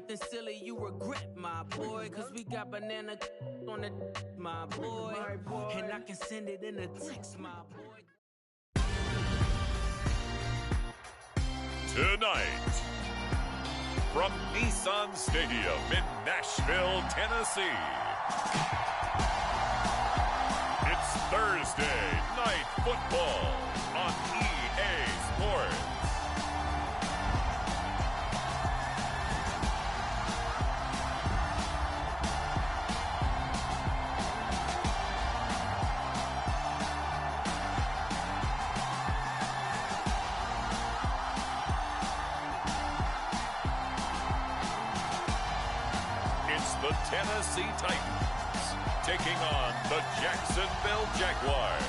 something silly, you regret, my boy. Cause we got banana on the my boy. And I can send it in a text, my boy. Tonight, from Nissan Stadium in Nashville, Tennessee, it's Thursday Night Football on EA Sports. The Tennessee Titans taking on the Jacksonville Jaguars.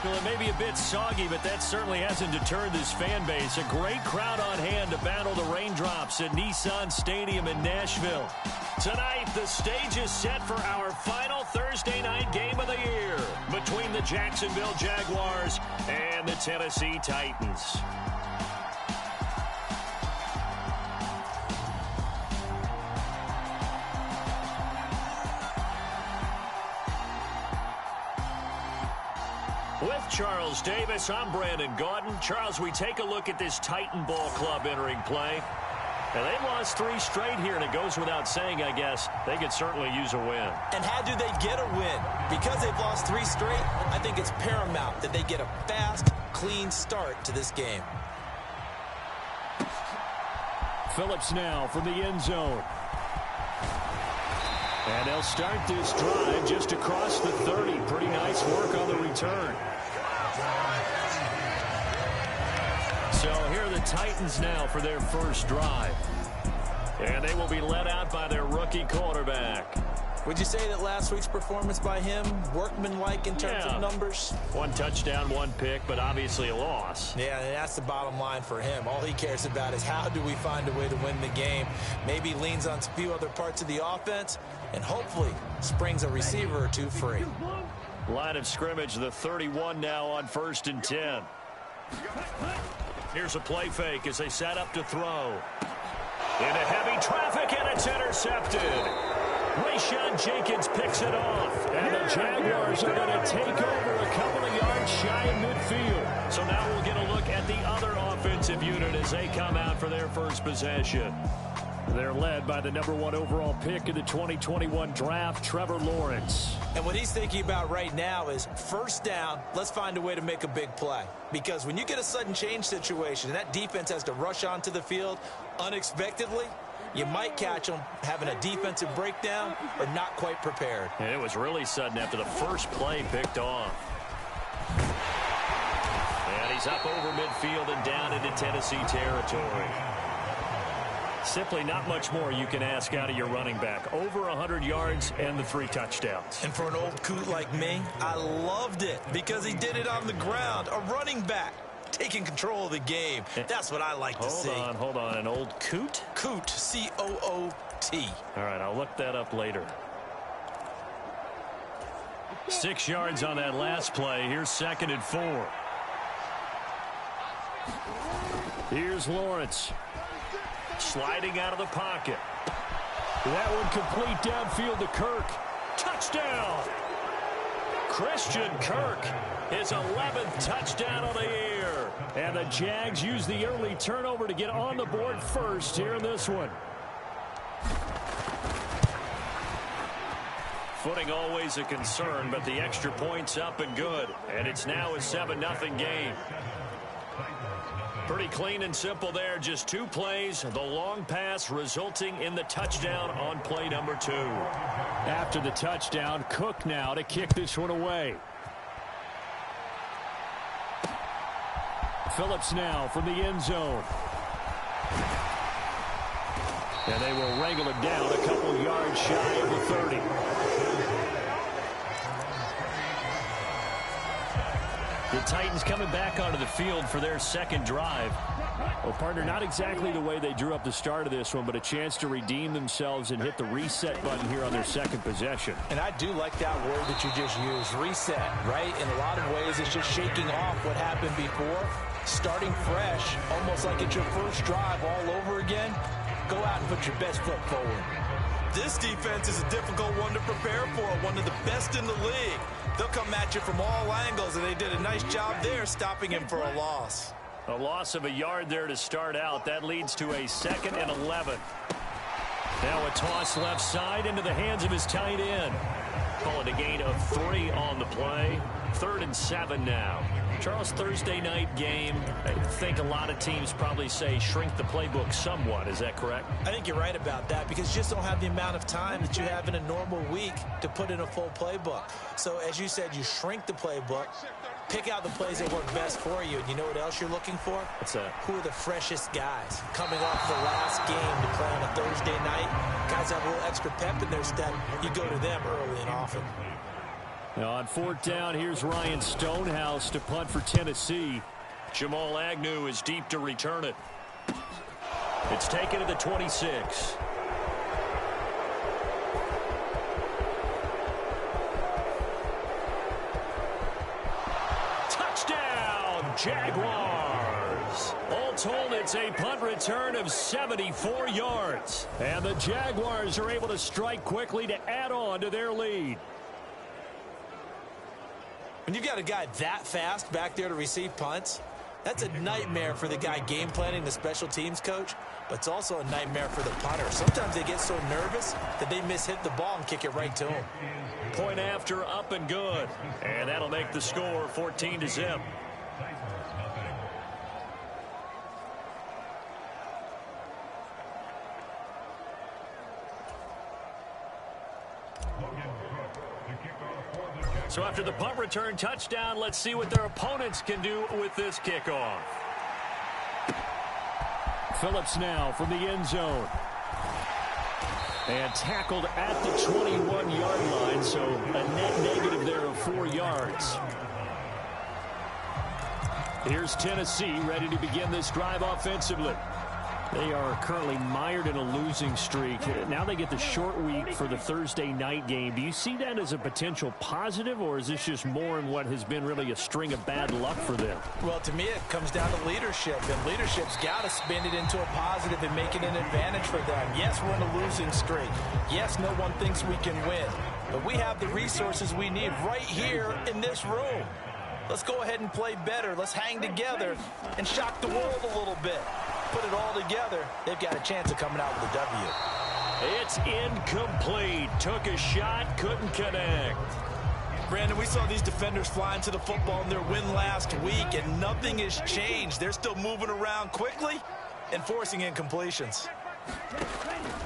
Well, it may be a bit soggy, but that certainly hasn't deterred this fan base. A great crowd on hand to battle the raindrops at Nissan Stadium in Nashville. Tonight, the stage is set for our final Thursday night game of the year between the Jacksonville Jaguars and the Tennessee Titans. With Charles Davis, I'm Brandon Gaudin. Charles, we take a look at this Titan Ball Club entering play. And they've lost 3 straight here, and it goes without saying, I guess, they could certainly use a win. And how do they get a win? Because they've lost 3 straight, I think it's paramount that they get a fast, clean start to this game. Phillips now from the end zone. And they'll start this drive just across the 30. Pretty nice work on the return. So here are the Titans now for their first drive. And they will be led out by their rookie quarterback. Would you say that last week's performance by him, workmanlike in terms of numbers? 1 touchdown, 1 pick, but obviously a loss. Yeah, and that's the bottom line for him. All he cares about is how do we find a way to win the game. Maybe leans on a few other parts of the offense, and hopefully springs a receiver or 2 free. Line of scrimmage, the 31 now on 1st and 10. Here's a play fake as they set up to throw. Into heavy traffic, and it's intercepted. Rayshon Jenkins picks it off, and the Jaguars are going to take over a couple of yards shy of midfield. So now we'll get a look at the other offensive unit as they come out for their first possession. They're led by the number 1 overall pick in the 2021 draft, Trevor Lawrence. And what he's thinking about right now is first down, let's find a way to make a big play. Because when you get a sudden change situation and that defense has to rush onto the field unexpectedly, you might catch them having a defensive breakdown or not quite prepared. And it was really sudden after the first play picked off. And he's up over midfield and down into Tennessee territory. Simply not much more you can ask out of your running back. Over 100 yards and the 3 touchdowns. And for an old coot like me, I loved it because he did it on the ground. A running back taking control of the game. That's what I like to see. Hold on. An old coot? Coot, C-O-O-T. All right, I'll look that up later. 6 yards on that last play. Here's 2nd and 4. Here's Lawrence. Sliding out of the pocket. That one complete downfield to Kirk. Touchdown! Christian Kirk, his 11th touchdown of the year. And the Jags use the early turnover to get on the board first here in this one. Footing always a concern, but the extra point's up and good. And it's now a 7-0 game. Pretty clean and simple there. Just 2 plays. The long pass resulting in the touchdown on play number 2. After the touchdown, Cook now to kick this one away. Phillips now from the end zone. And they will wrangle it down a couple yards shy of the 30. The Titans coming back onto the field for their second drive. Well, partner, not exactly the way they drew up the start of this one, but a chance to redeem themselves and hit the reset button here on their second possession. And I do like that word that you just used, reset, right? In a lot of ways, it's just shaking off what happened before, starting fresh, almost like it's your first drive all over again. Go out and put your best foot forward. This defense is a difficult one to prepare for, one of the best in the league. They'll come at you from all angles, and they did a nice job there stopping him for a loss. A loss of a yard there to start out. That leads to a 2nd and 11. Now a toss left side into the hands of his tight end. Call it a gain of 3 on the play. 3rd and 7 now. Charles, Thursday night game, I think a lot of teams probably say shrink the playbook somewhat. Is that correct? I think you're right about that because you just don't have the amount of time that you have in a normal week to put in a full playbook. So as you said, you shrink the playbook, pick out the plays that work best for you. And you know what else you're looking for? What's that? Who are the freshest guys coming off the last game to play on a Thursday night? Guys have a little extra pep in their step. You go to them early and often. Now on 4th down, here's Ryan Stonehouse to punt for Tennessee. Jamal Agnew is deep to return it. It's taken to the 26. Touchdown, Jaguars! All told, it's a punt return of 74 yards. And the Jaguars are able to strike quickly to add on to their lead. When you've got a guy that fast back there to receive punts, that's a nightmare for the guy game planning, the special teams coach, but it's also a nightmare for the punter. Sometimes they get so nervous that they mishit the ball and kick it right to him. Point after, up and good. And that'll make the score 14-0. So after the punt return touchdown, let's see what their opponents can do with this kickoff. Phillips now from the end zone. And tackled at the 21-yard line, so a net negative there of 4 yards. Here's Tennessee ready to begin this drive offensively. They are currently mired in a losing streak. Now they get the short week for the Thursday night game. Do you see that as a potential positive, or is this just more in what has been really a string of bad luck for them? Well, to me, it comes down to leadership, and leadership's got to spin it into a positive and make it an advantage for them. Yes, we're in a losing streak. Yes, no one thinks we can win, but we have the resources we need right here in this room. Let's go ahead and play better. Let's hang together and shock the world a little bit. Put it all together, they've got a chance of coming out with a W. It's incomplete. Took a shot, couldn't connect. Brandon, we saw these defenders flying to the football in their win last week, and nothing has changed. They're still moving around quickly and forcing incompletions.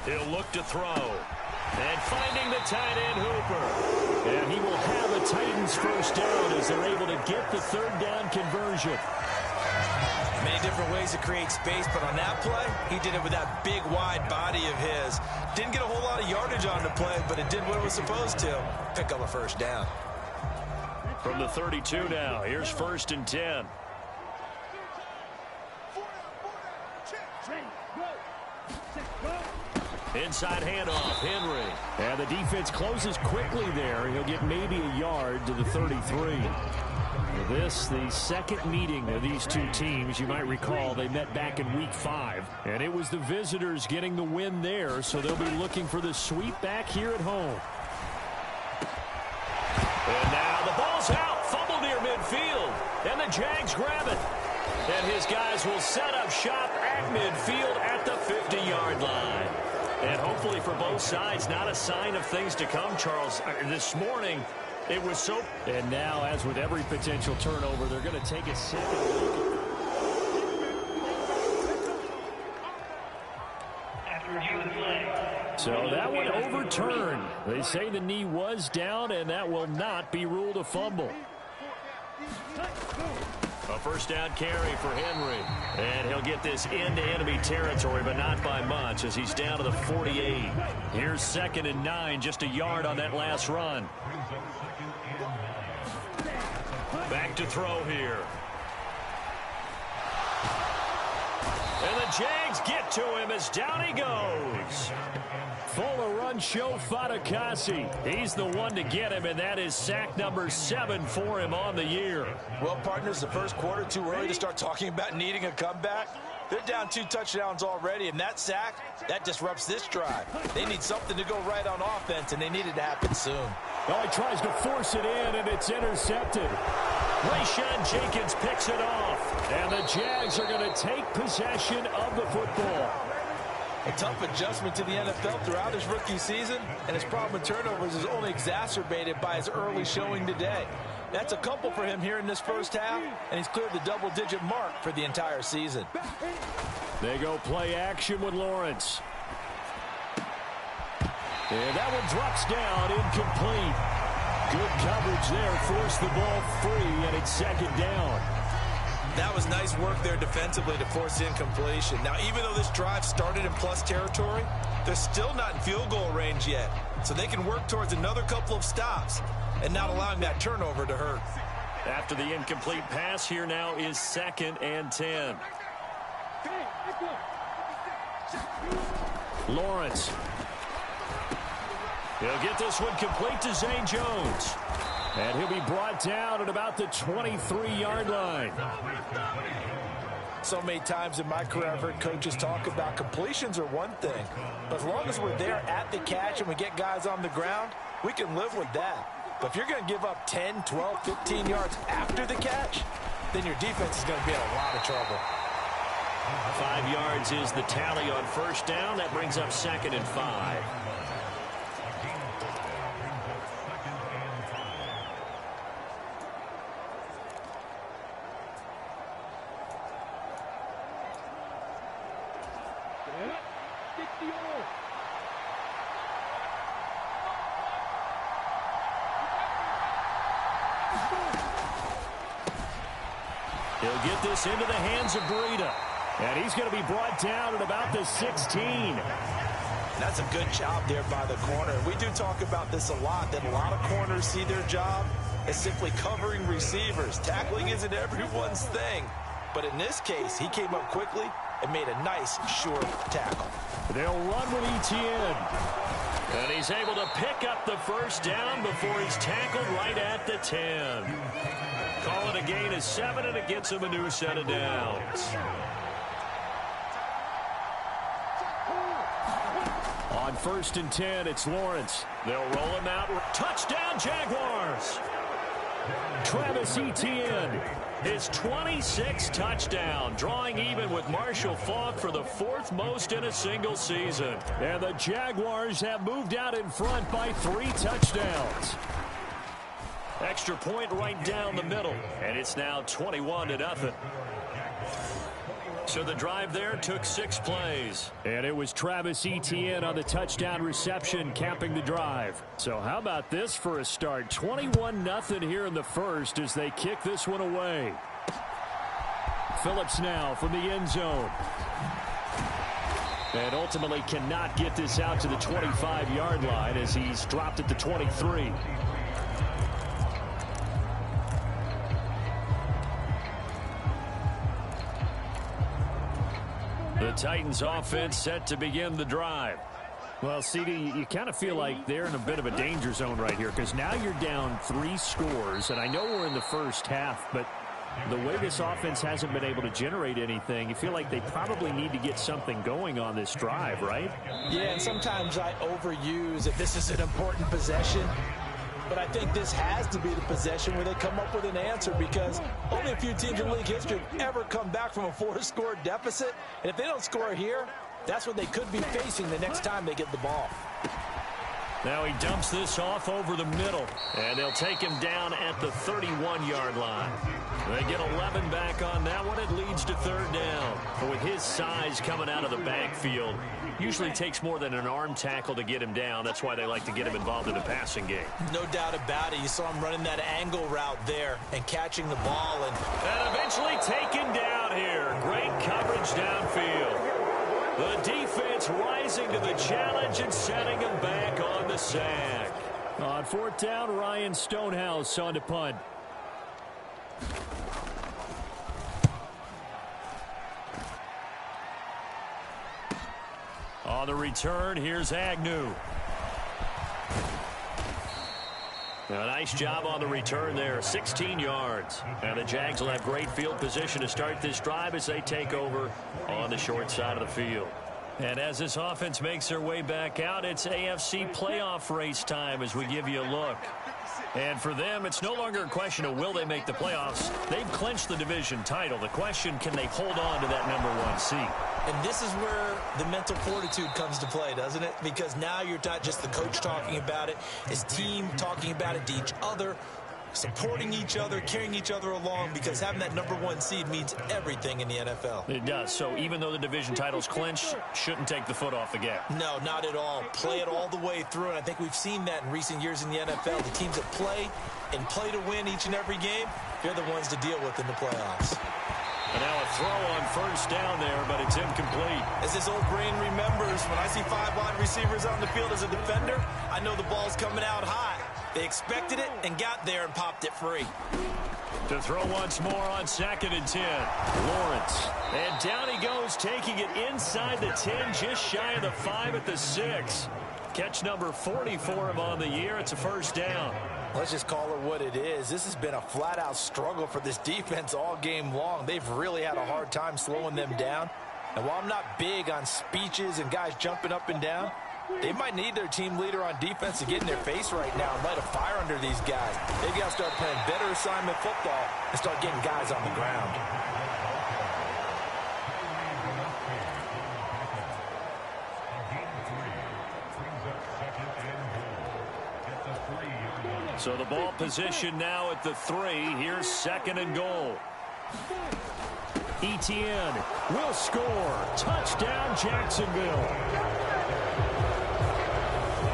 He'll look to throw. And finding the tight end Hooper. And he will have a Titans first down as they're able to get the 3rd down conversion. Many different ways to create space, but on that play, he did it with that big, wide body of his. Didn't get a whole lot of yardage on the play, but it did what it was supposed to. Pick up a first down. From the 32 now, here's 1st and 10. Inside handoff, Henry. And the defense closes quickly there. He'll get maybe a yard to the 33. This, the second meeting of these two teams. You might recall they met back in week 5. And it was the visitors getting the win there, so they'll be looking for the sweep back here at home. And now the ball's out. Fumble near midfield. And the Jags grab it. And his guys will set up shop at midfield at the 50-yard line. And hopefully for both sides, not a sign of things to come, Charles. This morning, it was so... And now, as with every potential turnover, they're going to take a second look. So that one overturned. They say the knee was down, and that will not be ruled a fumble. A first down carry for Henry. And he'll get this into enemy territory, but not by much as he's down to the 48. Here's 2nd and 9, just a yard on that last run. Back to throw here. And the Jags get to him as down he goes. Full of run show Fatukasi. He's the one to get him, and that is sack number 7 for him on the year. Well, partners, the first quarter, too early to start talking about needing a comeback. They're down 2 touchdowns already, and that sack, that disrupts this drive. They need something to go right on offense, and they need it to happen soon. Oh, he tries to force it in, and it's intercepted. Rayshawn Jenkins picks it off, and the Jags are going to take possession of the football. A tough adjustment to the NFL throughout his rookie season, and his problem with turnovers is only exacerbated by his early showing today. That's a couple for him here in this first half, and he's cleared the double-digit mark for the entire season. They go play action with Lawrence. And that one drops down, incomplete. Good coverage there, forced the ball free, and it's second down. That was nice work there defensively to force the incompletion. Now, even though this drive started in plus territory, they're still not in field goal range yet. So they can work towards another couple of stops and not allowing that turnover to hurt. After the incomplete pass, here now is 2nd and 10. Lawrence. He'll get this one complete to Zane Jones. And he'll be brought down at about the 23-yard line. So many times in my career I've heard coaches talk about completions are one thing. But as long as we're there at the catch and we get guys on the ground, we can live with that. But if you're going to give up 10, 12, 15 yards after the catch, then your defense is going to be in a lot of trouble. 5 yards is the tally on first down. That brings up 2nd and 5. He'll get this into the hands of Breida. And he's going to be brought down at about the 16. That's a good job there by the corner. We do talk about this a lot, that a lot of corners see their job as simply covering receivers. Tackling isn't everyone's thing. But in this case, he came up quickly and made a nice, sure tackle. They'll run with Etienne. And he's able to pick up the first down before he's tackled right at the 10. Call it a gain of 7, and it gets him a new set of downs. On 1st and 10, it's Lawrence. They'll roll him out. Touchdown, Jaguars! Travis Etienne, his 26th touchdown, drawing even with Marshall Faulk for the 4th most in a single season. And the Jaguars have moved out in front by 3 touchdowns. Extra point right down the middle, and it's now 21-0. So the drive there took 6 plays. And it was Travis Etienne on the touchdown reception capping the drive. So how about this for a start? 21-0 here in the first as they kick this one away. Phillips now from the end zone. And ultimately cannot get this out to the 25-yard line as he's dropped at the 23. The Titans offense set to begin the drive. Well, CD, you kind of feel like they're in a bit of a danger zone right here because now you're down 3 scores, and I know we're in the first half, but the way this offense hasn't been able to generate anything, you feel like they probably need to get something going on this drive, right? Yeah, and sometimes I overuse if this is an important possession. But I think this has to be the possession where they come up with an answer because only a few teams in league history have ever come back from a 4-score deficit. And if they don't score here, that's what they could be facing the next time they get the ball. Now he dumps this off over the middle, and they'll take him down at the 31-yard line. They get 11 back on that one. It leads to 3rd down. But with his size coming out of the backfield, usually takes more than an arm tackle to get him down. That's why they like to get him involved in the passing game. No doubt about it. You saw him running that angle route there and catching the ball. And eventually taken down here. Great coverage downfield. The defense rising to the challenge and setting him back on the sack. On 4th down, Ryan Stonehouse on to punt. On the return, here's Agnew. A nice job on the return there, 16 yards. And the Jags will have great field position to start this drive as they take over on the short side of the field. And as this offense makes their way back out, it's AFC playoff race time as we give you a look. And for them, it's no longer a question of will they make the playoffs. They've clinched the division title. The question, can they hold on to that #1 seed? And this is where the mental fortitude comes to play, doesn't it? Because now you're not just the coach talking about it, his team talking about it to each other, supporting each other, carrying each other along, because having that #1 seed means everything in the NFL. It does. So even though the division title's clinched, shouldn't take the foot off the gas. No, not at all. Play it all the way through, and I think we've seen that in recent years in the NFL. The teams that play and play to win each and every game, they're the ones to deal with in the playoffs. And now a throw on first down there, but it's incomplete. As his old brain remembers, when I see 5 wide receivers on the field as a defender, I know the ball's coming out high. They expected it and got there and popped it free. To throw once more on 2nd and 10. Lawrence. And down he goes, taking it inside the 10, just shy of the 5 at the 6. Catch number 40 for him on the year. It's a first down. Let's just call it what it is. This has been a flat-out struggle for this defense all game long. They've really had a hard time slowing them down. And while I'm not big on speeches and guys jumping up and down, they might need their team leader on defense to get in their face right now and light a fire under these guys. They've got to start playing better assignment football and start getting guys on the ground. So the ball position now at the 3. Here's 2nd and goal. Etienne will score. Touchdown, Jacksonville.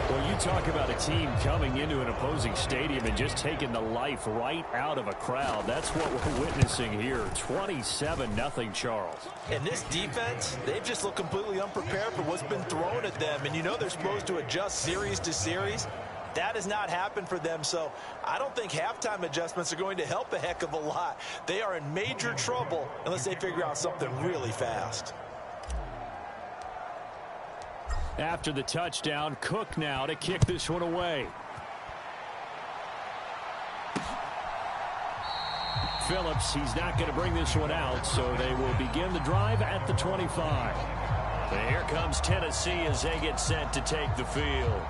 Well, you talk about a team coming into an opposing stadium and just taking the life right out of a crowd. That's what we're witnessing here. 27-0, Charles. And this defense, they've just looked completely unprepared for what's been thrown at them. And you know they're supposed to adjust series to series. That has not happened for them, so I don't think halftime adjustments are going to help a heck of a lot. They are in major trouble unless they figure out something really fast. After the touchdown, Cook now to kick this one away. Phillips, he's not going to bring this one out, so they will begin the drive at the 25. And here comes Tennessee as they get set to take the field.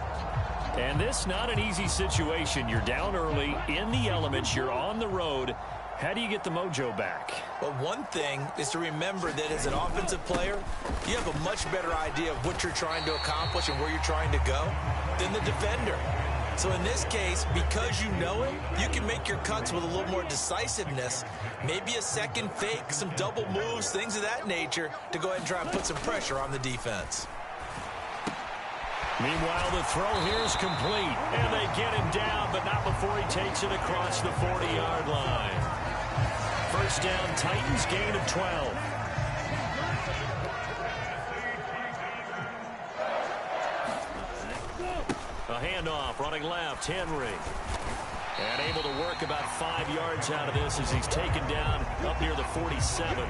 And this not an easy situation. You're down early, in the elements, you're on the road. How do you get the mojo back? Well, one thing is to remember that as an offensive player, you have a much better idea of what you're trying to accomplish and where you're trying to go than the defender. So in this case, because you know it, you can make your cuts with a little more decisiveness. Maybe a second fake, some double moves, things of that nature to go ahead and try and put some pressure on the defense. Meanwhile, the throw here is complete, and they get him down, but not before he takes it across the 40-yard line. First down, Titans, gain of 12. A handoff, running left, Henry. And able to work about 5 yards out of this as he's taken down up near the 47.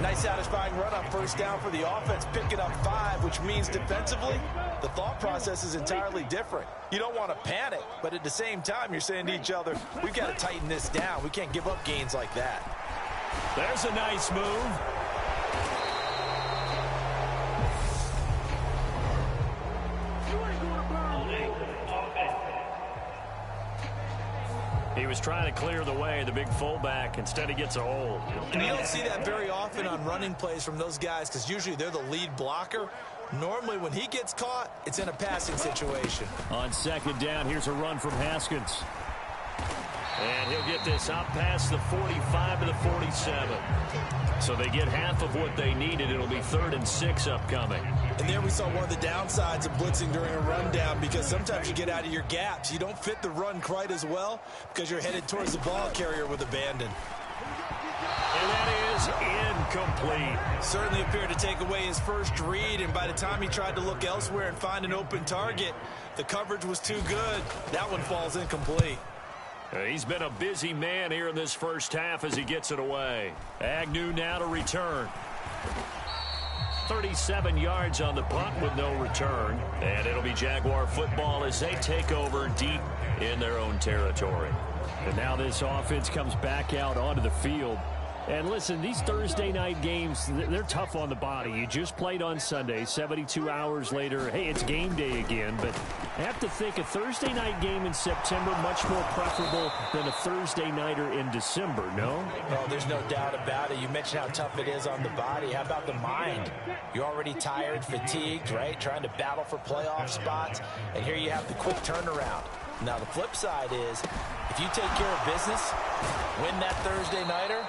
Nice satisfying run on first down for the offense, picking up 5, which means defensively, the thought process is entirely different. You don't want to panic, but at the same time, you're saying to each other, we've got to tighten this down. We can't give up gains like that. There's a nice move. He was trying to clear the way, the big fullback. Instead, he gets a hold. And you don't see that very often on running plays from those guys because usually they're the lead blocker. Normally, when he gets caught, it's in a passing situation. On second down, here's a run from Haskins. And he'll get this out past the 45 to the 47. So they get half of what they needed. It'll be 3rd and 6 upcoming. And there we saw one of the downsides of blitzing during a rundown because sometimes you get out of your gaps. You don't fit the run quite as well because you're headed towards the ball carrier with abandon. And that is incomplete. Certainly appeared to take away his first read, and by the time he tried to look elsewhere and find an open target, the coverage was too good. That one falls incomplete. He's been a busy man here in this first half as he gets it away. Agnew now to return. 37 yards on the punt with no return. And it'll be Jaguar football as they take over deep in their own territory. And now this offense comes back out onto the field. And listen, these Thursday night games, they're tough on the body. You just played on Sunday, 72 hours later. Hey, it's game day again. But I have to think a Thursday night game in September much more preferable than a Thursday nighter in December, no? Oh, there's no doubt about it. You mentioned how tough it is on the body. How about the mind? You're already tired, fatigued, right? Trying to battle for playoff spots. And here you have the quick turnaround. Now, the flip side is if you take care of business, win that Thursday nighter,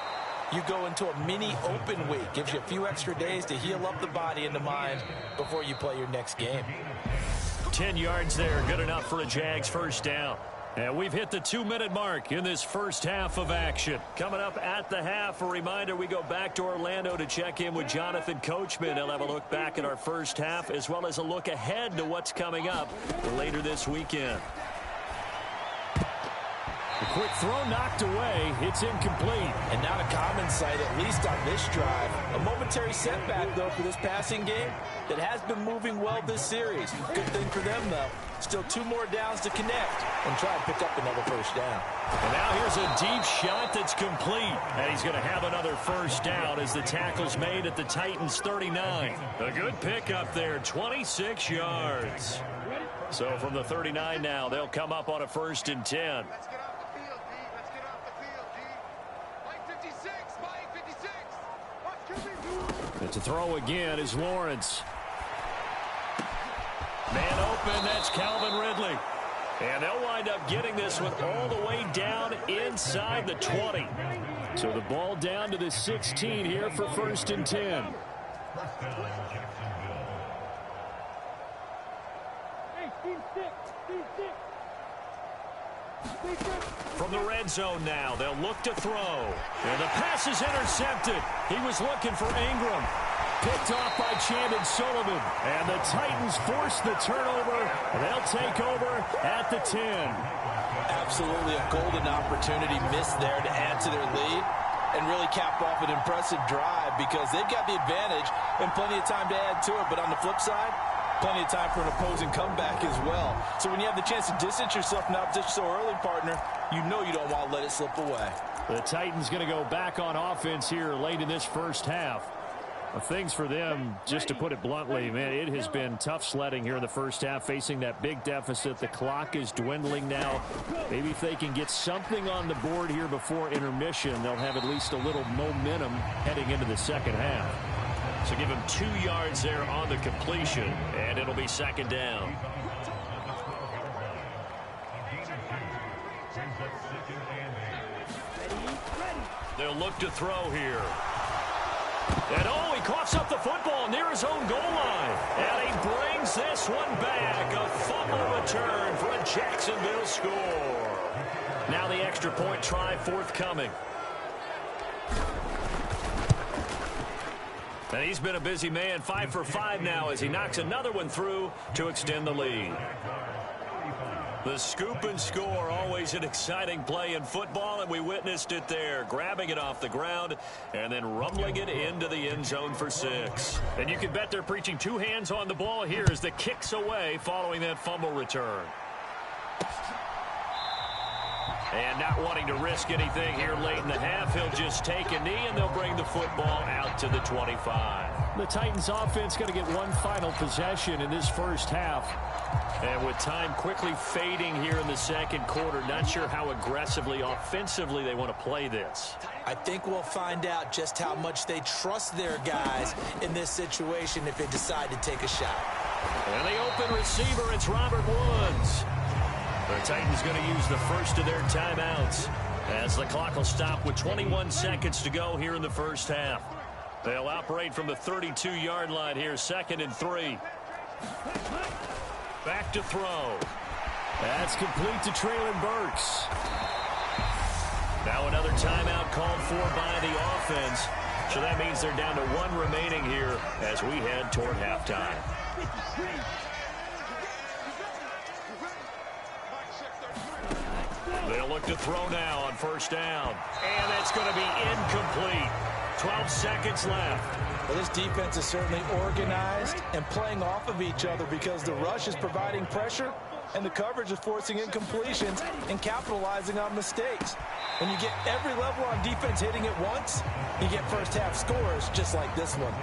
you go into a mini open week. Gives you a few extra days to heal up the body and the mind before you play your next game. 10 yards there, good enough for a Jags first down. And we've hit the 2-minute mark in this first half of action. Coming up at the half, a reminder, we go back to Orlando to check in with Jonathan Coachman. He'll have a look back at our first half as well as a look ahead to what's coming up later this weekend. A quick throw knocked away. It's incomplete. And not a common sight, at least on this drive. A momentary setback, though, for this passing game that has been moving well this series. Good thing for them, though. Still 2 more downs to connect and try and pick up another first down. And now here's a deep shot that's complete. And he's going to have another first down as the tackle's made at the Titans' 39. A good pickup there, 26 yards. So from the 39 now, they'll come up on a 1st and 10. To throw again is Lawrence. Man open, that's Calvin Ridley. And they'll wind up getting this one all the way down inside the 20. So the ball down to the 16 here for 1st and 10. From the red zone now, they'll look to throw. And the pass is intercepted. He was looking for Ingram. Picked off by Chandon Sullivan. And the Titans force the turnover. They'll take over at the 10. Absolutely a golden opportunity missed there to add to their lead and really cap off an impressive drive because they've got the advantage and plenty of time to add to it. But on the flip side, plenty of time for an opposing comeback as well. So when you have the chance to distance yourself from the opposition so early, partner, you know you don't want to let it slip away. The Titans going to go back on offense here late in this first half. Things for them, just to put it bluntly, man, it has been tough sledding here in the first half, facing that big deficit. The clock is dwindling now. Maybe if they can get something on the board here before intermission, they'll have at least a little momentum heading into the second half. So give him 2 yards there on the completion, and it'll be 2nd down. They'll look to throw here. And he coughs up the football near his own goal line. And he brings this one back. A fumble return for a Jacksonville score. Now the extra point try forthcoming. And he's been a busy man, 5 for 5 now as he knocks another one through to extend the lead. The scoop and score, always an exciting play in football, and we witnessed it there, grabbing it off the ground and then rumbling it into the end zone for 6. And you can bet they're preaching 2 hands on the ball here as the kick's away following that fumble return. And not wanting to risk anything here late in the half, he'll just take a knee, and they'll bring the football out to the 25. The Titans offense going to get one final possession in this first half. And with time quickly fading here in the second quarter, not sure how aggressively, offensively they want to play this. I think we'll find out just how much they trust their guys in this situation if they decide to take a shot. And the open receiver, it's Robert Woods. The Titans going to use the first of their timeouts as the clock will stop with 21 seconds to go here in the first half. They'll operate from the 32-yard line here, 2nd and 3. Back to throw. That's complete to Traylon Burks. Now another timeout called for by the offense. So that means they're down to 1 remaining here as we head toward halftime. They'll look to throw now on 1st down. And that's going to be incomplete. 12 seconds left. Well, this defense is certainly organized and playing off of each other because the rush is providing pressure and the coverage is forcing incompletions and capitalizing on mistakes. When you get every level on defense hitting it once, you get first half scores just like this one.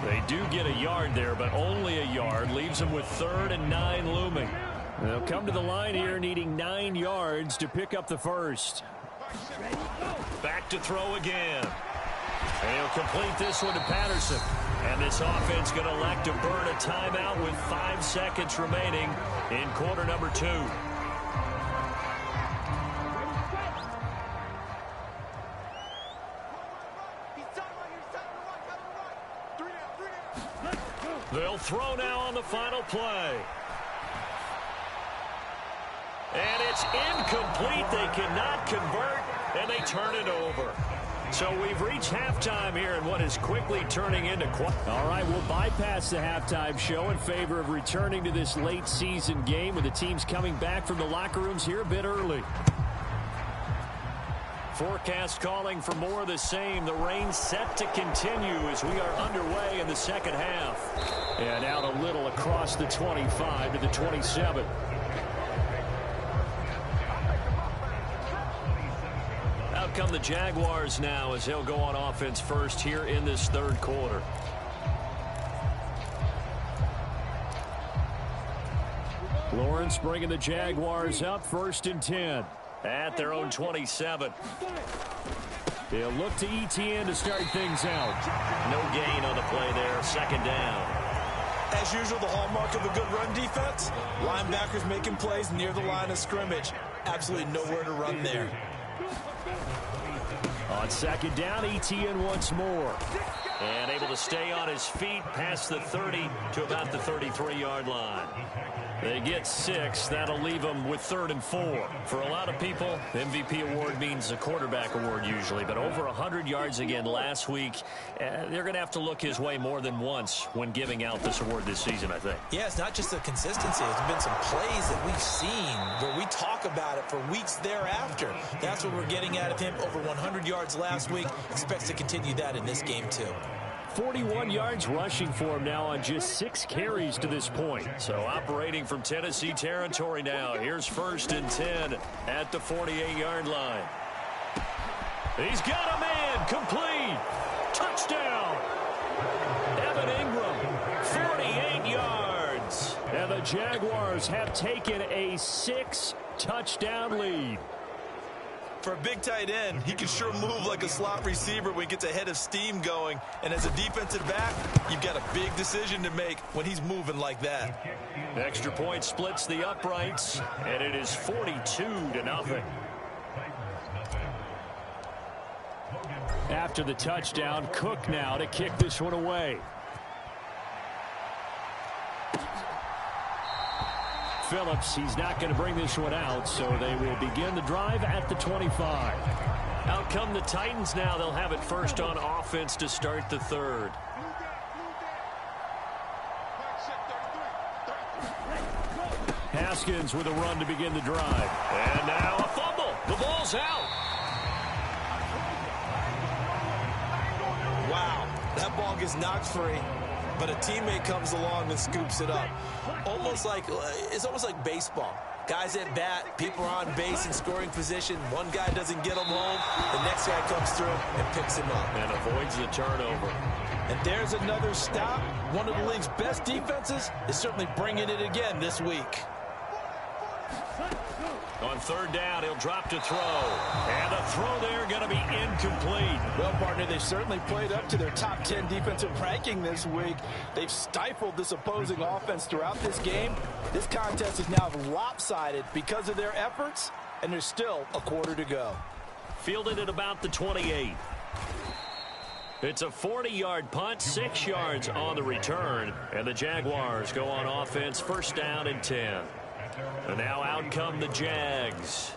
They do get a yard there, but only a yard. Leaves them with 3rd and 9 looming. They'll come to the line here needing 9 yards to pick up the first. Back to throw again. And he'll complete this one to Patterson. And this offense going to elect to burn a timeout with 5 seconds remaining in quarter number 2. They'll throw now on the final play. And it's incomplete. They cannot convert, and they turn it over. So we've reached halftime here in what is quickly turning into... All right, we'll bypass the halftime show in favor of returning to this late season game with the teams coming back from the locker rooms here a bit early. Forecast calling for more of the same. The rain set to continue as we are underway in the second half. And out a little across the 25 to the 27. Out come the Jaguars now as they'll go on offense first here in this third quarter. Lawrence bringing the Jaguars up 1st and 10. At their own 27. They'll look to ETN to start things out. No gain on the play there. 2nd down. As usual, the hallmark of a good run defense, linebackers making plays near the line of scrimmage. Absolutely nowhere to run there. On 2nd down, ETN once more. And able to stay on his feet past the 30 to about the 33-yard line. They get 6. That'll leave them with 3rd and 4. For a lot of people, the MVP award means a quarterback award usually. But over 100 yards again last week, they're going to have to look his way more than once when giving out this award this season, I think. Yeah, it's not just the consistency. There's been some plays that we've seen where we talk about it for weeks thereafter. That's what we're getting out of him. Over 100 yards last week. Expects to continue that in this game, too. 41 yards rushing for him now on just 6 carries to this point. So operating from Tennessee territory now. Here's 1st and 10 at the 48-yard line. He's got a man. Complete. Touchdown. Evan Ingram, 48 yards. And the Jaguars have taken a 6-touchdown lead. For a big tight end, he can sure move like a slot receiver when he gets a head of steam going. And as a defensive back, you've got a big decision to make when he's moving like that. Extra point splits the uprights, and it is 42-0. After the touchdown, Cook now to kick this one away. Phillips, he's not going to bring this one out, so they will begin the drive at the 25. Out come the Titans now. They'll have it first on offense to start the third. Haskins with a run to begin the drive. And now a fumble. The ball's out. Wow, that ball gets knocked free, but a teammate comes along and scoops it up. It's almost like baseball. Guys at bat, people are on base in scoring position. One guy doesn't get him home. The next guy comes through and picks him up. And avoids the turnover. And there's another stop. One of the league's best defenses is certainly bringing it again this week. On 3rd down, he'll drop to throw. And the throw there going to be incomplete. Well, partner, they've certainly played up to their top 10 defensive ranking this week. They've stifled this opposing offense throughout this game. This contest is now lopsided because of their efforts, and there's still a quarter to go. Fielded at about the 28. It's a 40-yard punt, 6 yards on the return. And the Jaguars go on offense, 1st down and 10. And now out come the Jags.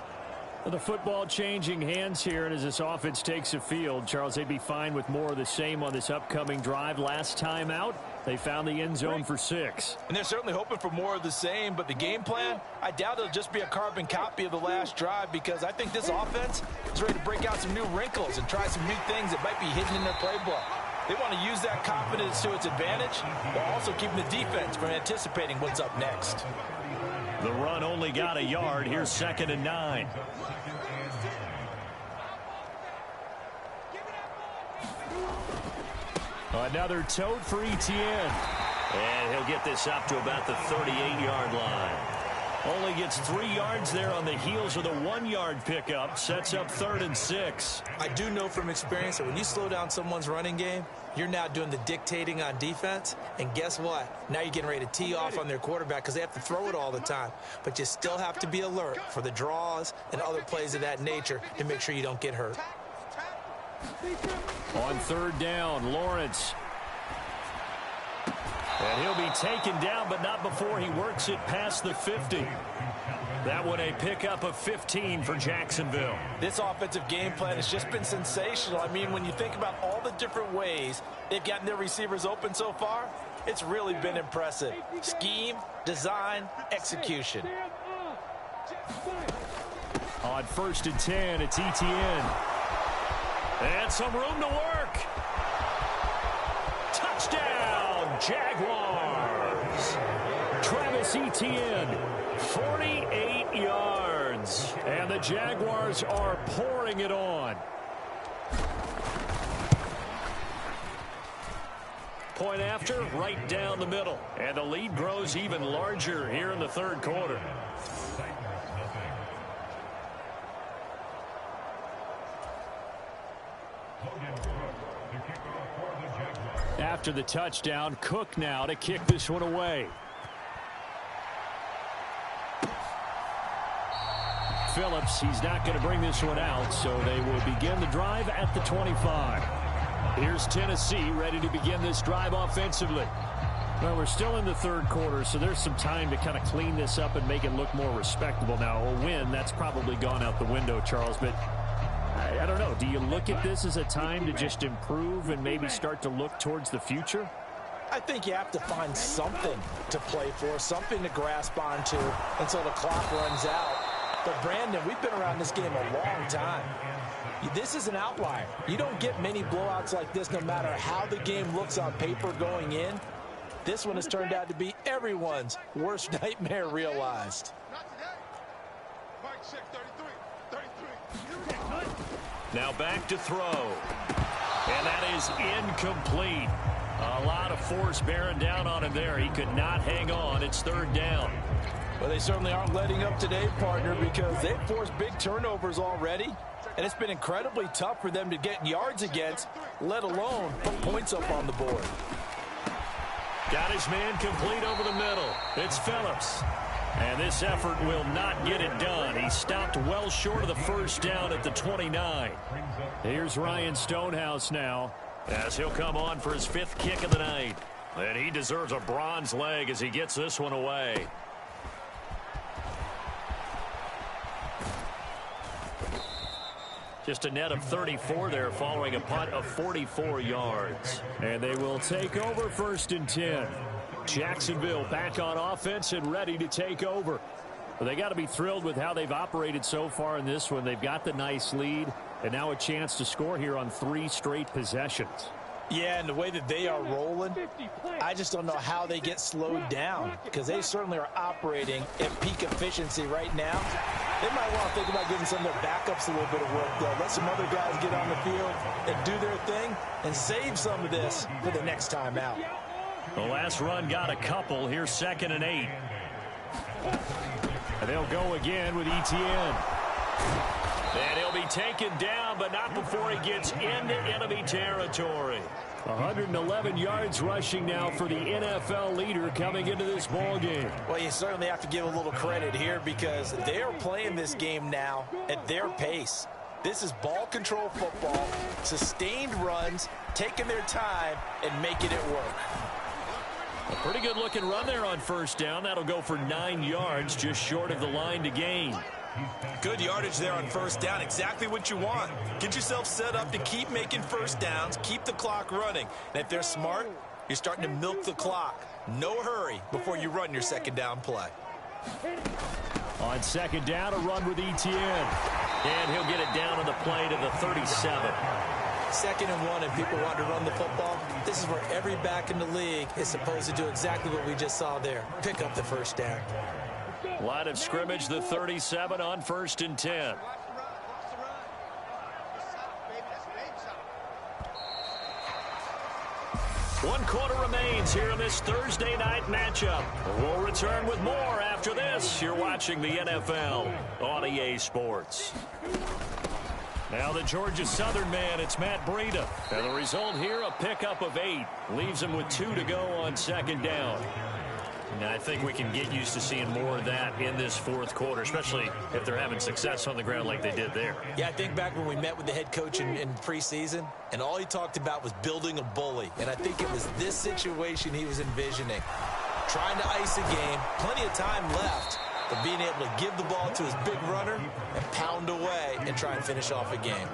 The football changing hands here, and as this offense takes the field, Charles, they'd be fine with more of the same on this upcoming drive. Last time out, they found the end zone for 6. And they're certainly hoping for more of the same, but the game plan, I doubt it'll just be a carbon copy of the last drive, because I think this offense is ready to break out some new wrinkles and try some new things that might be hidden in their playbook. They want to use that confidence to its advantage, while also keeping the defense from anticipating what's up next. The run only got a yard. Here's 2nd and 9. Another tote for Etienne. And he'll get this up to about the 38-yard line. Only gets 3 yards there on the heels of the 1-yard pickup. Sets up 3rd and 6. I do know from experience that when you slow down someone's running game, you're now doing the dictating on defense. And guess what? Now you're getting ready to tee off on their quarterback because they have to throw it all the time. But you still have to be alert for the draws and other plays of that nature to make sure you don't get hurt. On 3rd down, Lawrence. And he'll be taken down, but not before he works it past the 50. That one a pickup of 15 for Jacksonville. This offensive game plan has just been sensational. I mean, when you think about all the different ways they've gotten their receivers open so far, it's really been impressive. Scheme, design, execution. On 1st and 10, it's Etienne. And some room to work. Touchdown, Jaguars. Travis Etienne, 48 yards. And the Jaguars are pouring it on. Point after, right down the middle. And the lead grows even larger here in the 3rd quarter. After the touchdown, Cook now to kick this one away. Phillips, he's not going to bring this one out, so they will begin the drive at the 25. Here's Tennessee ready to begin this drive offensively. Well, we're still in the 3rd quarter, so there's some time to kind of clean this up and make it look more respectable. Now, a win, that's probably gone out the window, Charles, but I don't know. Do you look at this as a time to just improve and maybe start to look towards the future? I think you have to find something to play for, something to grasp onto until the clock runs out. But, Brandon, we've been around this game a long time. This is an outlier. You don't get many blowouts like this no matter how the game looks on paper going in. This one has turned out to be everyone's worst nightmare realized. Now back to throw. And that is incomplete. A lot of force bearing down on him there. He could not hang on. It's 3rd down. Well, they certainly aren't letting up today, partner, because they've forced big turnovers already. And it's been incredibly tough for them to get yards against, let alone put points up on the board. Got his man complete over the middle. It's Phillips. And this effort will not get it done. He stopped well short of the 1st down at the 29. Here's Ryan Stonehouse now, as he'll come on for his 5th kick of the night. And he deserves a bronze leg as he gets this one away. Just a net of 34 there following a punt of 44 yards. And they will take over 1st and 10. Jacksonville back on offense and ready to take over. Well, they got to be thrilled with how they've operated so far in this one. They've got the nice lead and now a chance to score here on 3 straight possessions. Yeah, and the way that they are rolling, I just don't know how they get slowed down because they certainly are operating at peak efficiency right now. They might want to think about giving some of their backups a little bit of work, though. Let some other guys get on the field and do their thing and save some of this for the next time out. The last run got a couple. Here's 2nd and 8. And they'll go again with Etienne. And he'll be taken down, but not before he gets into enemy territory. 111 yards rushing now for the NFL leader coming into this ball game. Well, you certainly have to give a little credit here because they are playing this game now at their pace. This is ball control football, sustained runs, taking their time and making it work. A pretty good looking run there on 1st down. That'll go for 9 yards, just short of the line to gain. Good yardage there on first down. Exactly what you want. Get yourself set up to keep making first downs, keep the clock running. And if they're smart, you're starting to milk the clock. No hurry before you run your second down play. On second down, a run with Etienne. And he'll get it down on the play to the 37. 2nd and 1, and people want to run the football. This is where every back in the league is supposed to do exactly what we just saw there. Pick up the first down. Line of scrimmage, the 37 on 1st and 10. One quarter remains here in this Thursday night matchup. We'll return with more after this. You're watching the NFL on EA Sports. Now the Georgia Southern man, it's Matt Breida. And the result here, a pickup of 8. Leaves him with 2 to go on second down. And I think we can get used to seeing more of that in this fourth quarter, especially if they're having success on the ground like they did there. Yeah, I think back when we met with the head coach in preseason, and all he talked about was building a bully. And I think it was this situation he was envisioning. Trying to ice a game, plenty of time left, but being able to give the ball to his big runner and pound away and try and finish off a game.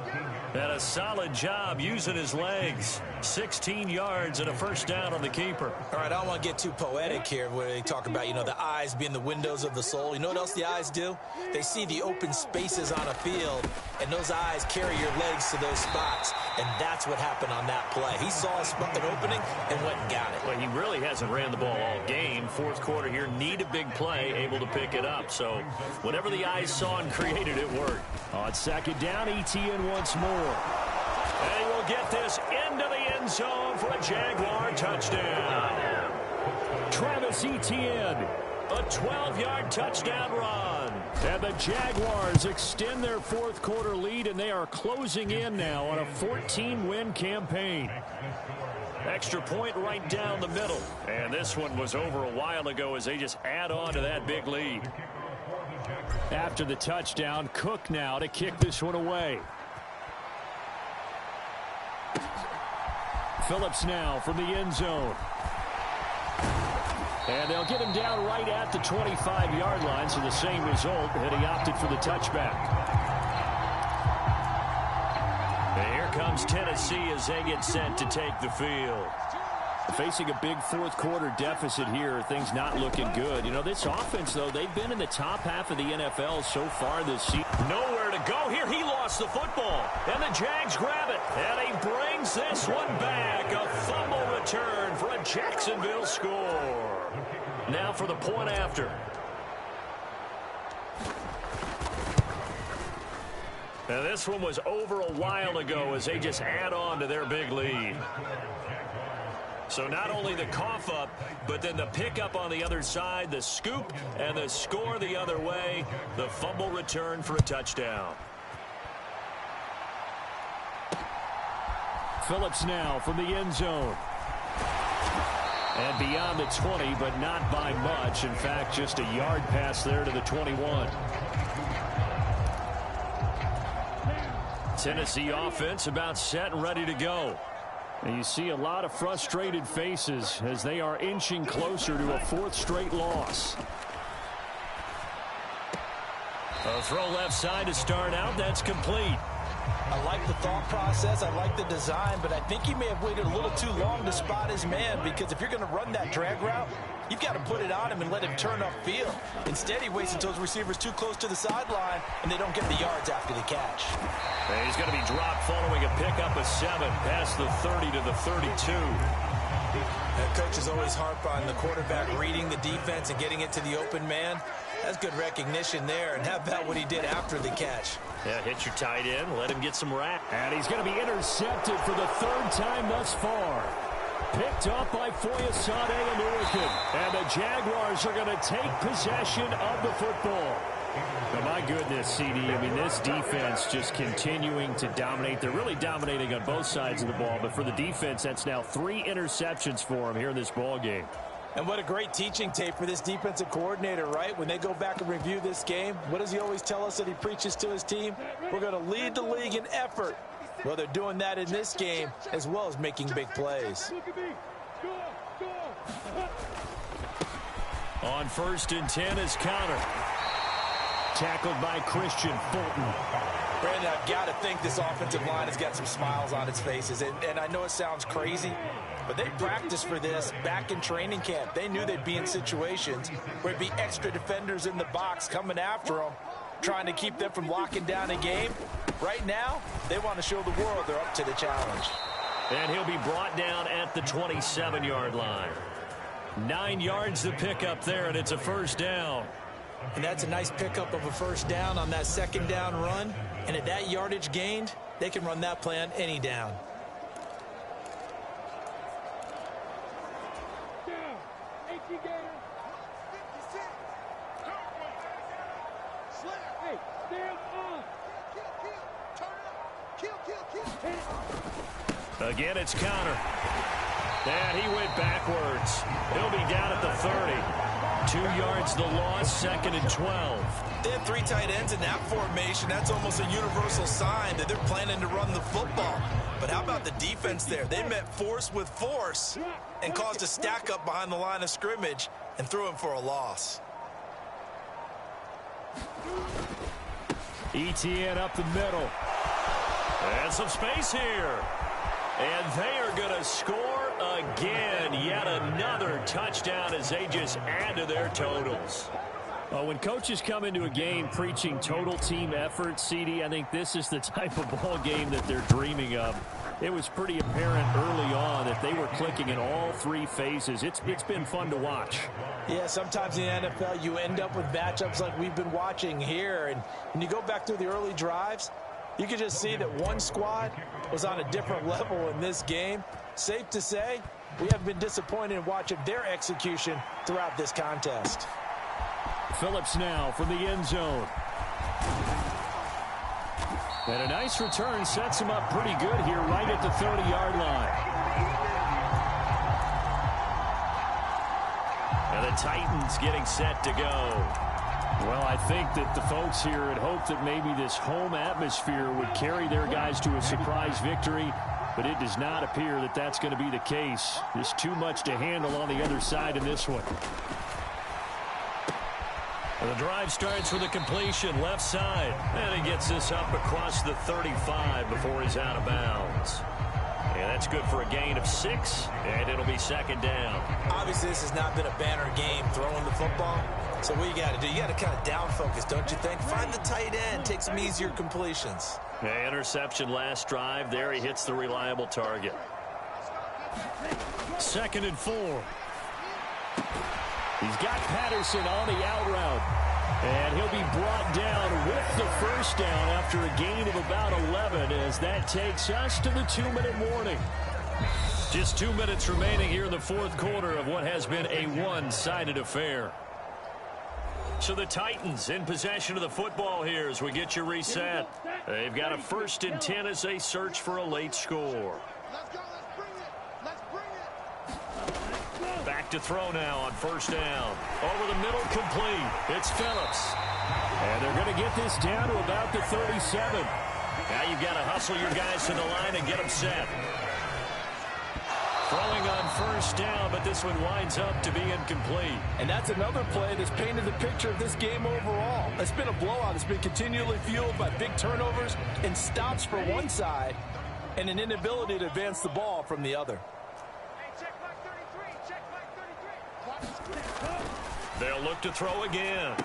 And a solid job using his legs. 16 yards and a first down on the keeper. All right, I don't want to get too poetic here where they talk about, the eyes being the windows of the soul. You know what else the eyes do? They see the open spaces on a field, and those eyes carry your legs to those spots. And that's what happened on that play. He saw an opening and went and got it. Well, he really hasn't ran the ball all game. Fourth quarter here, need a big play, able to pick it up. So whatever the eyes saw and created, it worked. On second down, Etienne once more. And he will get this into the end zone for a Jaguar touchdown. Travis Etienne, a 12-yard touchdown run. And the Jaguars extend their fourth quarter lead, and they are closing in now on a 14-win campaign. Extra point right down the middle. And this one was over a while ago as they just add on to that big lead. After the touchdown, Cook now to kick this one away. Phillips now from the end zone. And they'll get him down right at the 25-yard line, so the same result, and he opted for the touchback. And here comes Tennessee as they get set to take the field. Facing a big fourth quarter deficit here, things not looking good. This offense, though, they've been in the top half of the NFL so far this season. Nowhere to go here. He lost the football. And the Jags grab it. And he brings this one back. A fumble return for a Jacksonville score. Now for the point after. Now this one was over a while ago as they just add on to their big lead. So not only the cough up, but then the pickup on the other side, the scoop, and the score the other way. The fumble return for a touchdown. Phillips now from the end zone. And beyond the 20, but not by much. In fact, just a yard pass there to the 21. Tennessee offense about set and ready to go. And you see a lot of frustrated faces as they are inching closer to a fourth straight loss. A throw left side to start out. That's complete. I like the thought process. I like the design, but I think he may have waited a little too long to spot his man, because if you're going to run that drag route, you've got to put it on him and let him turn upfield. Instead, he waits until his receivers too close to the sideline, and they don't get the yards after the catch. And he's going to be dropped following a pickup of 7 past the 30 to the 32. Coaches always harp on the quarterback reading the defense and getting it to the open man. That's good recognition there. And how about what he did after the catch? Yeah, hit your tight end, let him get some rap. And he's going to be intercepted for the third time thus far. Picked up by Foyesade Oluokun. And the Jaguars are going to take possession of the football. Oh, my goodness, CD. I mean, this defense just continuing to dominate. They're really dominating on both sides of the ball. But for the defense, that's now 3 interceptions for them here in this ball game. And what a great teaching tape for this defensive coordinator, right? When they go back and review this game, what does he always tell us that he preaches to his team? We're going to lead the league in effort. Well, they're doing that in this game as well as making big plays. On 1st and 10 is Connor. Tackled by Christian Fulton. Brandon, I've got to think this offensive line has got some smiles on its faces. And I know it sounds crazy, but they practiced for this back in training camp. They knew they'd be in situations where it'd be extra defenders in the box coming after them, trying to keep them from locking down a game. Right now, they want to show the world they're up to the challenge. And he'll be brought down at the 27-yard line. 9 yards to pick up there, and it's a first down. And that's a nice pickup of a first down on that second down run. And at that yardage gained, they can run that play on any down. Again, it's counter. And he went backwards. He'll be down at the 30. 2 yards the loss, second and 12. They had 3 tight ends in that formation. That's almost a universal sign that they're planning to run the football. But how about the defense there? They met force with force and caused a stack up behind the line of scrimmage and threw him for a loss. ETN up the middle. And some space here. And they are going to score again. Yet another touchdown as they just add to their totals. When coaches come into a game preaching total team effort, CD, I think this is the type of ball game that they're dreaming of. It was pretty apparent early on that they were clicking in all 3 phases. It's been fun to watch. Yeah, sometimes in the NFL you end up with matchups like we've been watching here. And when you go back through the early drives, you can just see that one squad was on a different level in this game. Safe to say, we haven't been disappointed in watching their execution throughout this contest. Phillips now from the end zone. And a nice return sets him up pretty good here right at the 30-yard line. And the Titans getting set to go. Well, I think that the folks here had hoped that maybe this home atmosphere would carry their guys to a surprise victory, but it does not appear that that's going to be the case. There's too much to handle on the other side in this one. The drive starts with a completion left side, and he gets this up across the 35 before he's out of bounds. And that's good for a gain of 6, and it'll be second down. Obviously, this has not been a banner game throwing the football. So what you got to do, you got to kind of down focus, don't you think? Find the tight end, take some easier completions. Yeah, interception last drive. There he hits the reliable target. Second and 4. He's got Patterson on the out route. And he'll be brought down with the first down after a gain of about 11 as that takes us to the 2-minute warning. Just 2 minutes remaining here in the fourth quarter of what has been a one-sided affair. So the Titans in possession of the football here as we get you reset. They've got a 1st and 10 as they search for a late score. Back to throw now on first down. Over the middle, complete. It's Phillips. And they're going to get this down to about the 37. Now you've got to hustle your guys to the line and get them set. Throwing on first down, but this one winds up to be incomplete. And that's another play that's painted the picture of this game overall. It's been a blowout. It's been continually fueled by big turnovers and stops for one side and an inability to advance the ball from the other. They'll look to throw again.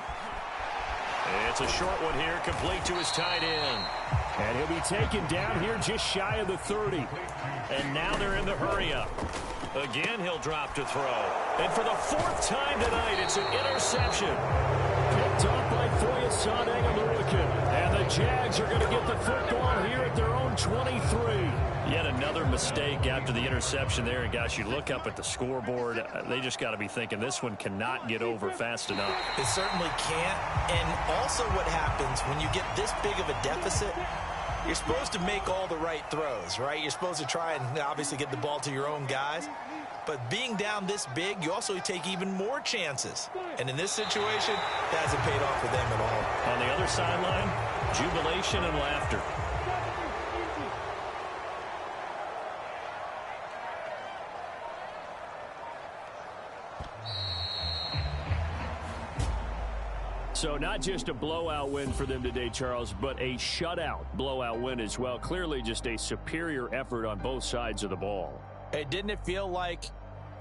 It's a short one here, complete to his tight end. And he'll be taken down here just shy of the 30. And now they're in the hurry-up. Again, he'll drop to throw. And for the 4th time tonight, it's an interception. Picked off by Foyesade Aluakin. And the Jags are going to get the football here at their own 23. Yet another mistake after the interception there. And, gosh, you look up at the scoreboard. They just got to be thinking this one cannot get over fast enough. It certainly can't. And also what happens when you get this big of a deficit, you're supposed to make all the right throws, right? You're supposed to try and obviously get the ball to your own guys. But being down this big, you also take even more chances. And in this situation, that hasn't paid off for them at all. On the other sideline, jubilation and laughter. So not just a blowout win for them today, Charles, but a shutout blowout win as well. Clearly just a superior effort on both sides of the ball. Hey, didn't it feel like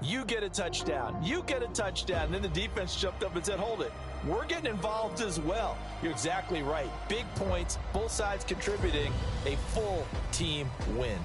you get a touchdown, you get a touchdown, and then the defense jumped up and said, hold it, we're getting involved as well. You're exactly right. Big points, both sides contributing, a full team win.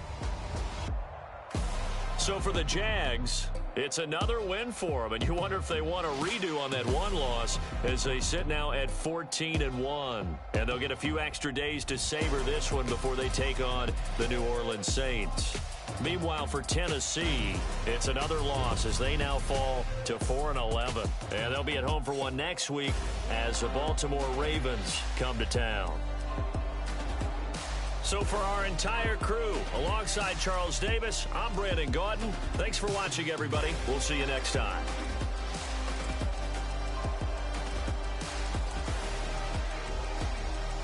So for the Jags, it's another win for them, and you wonder if they want a redo on that one loss as they sit now at 14-1. And they'll get a few extra days to savor this one before they take on the New Orleans Saints. Meanwhile, for Tennessee, it's another loss as they now fall to 4-11. And they'll be at home for one next week as the Baltimore Ravens come to town. So for our entire crew, alongside Charles Davis, I'm Brandon Gaudin. Thanks for watching, everybody. We'll see you next time.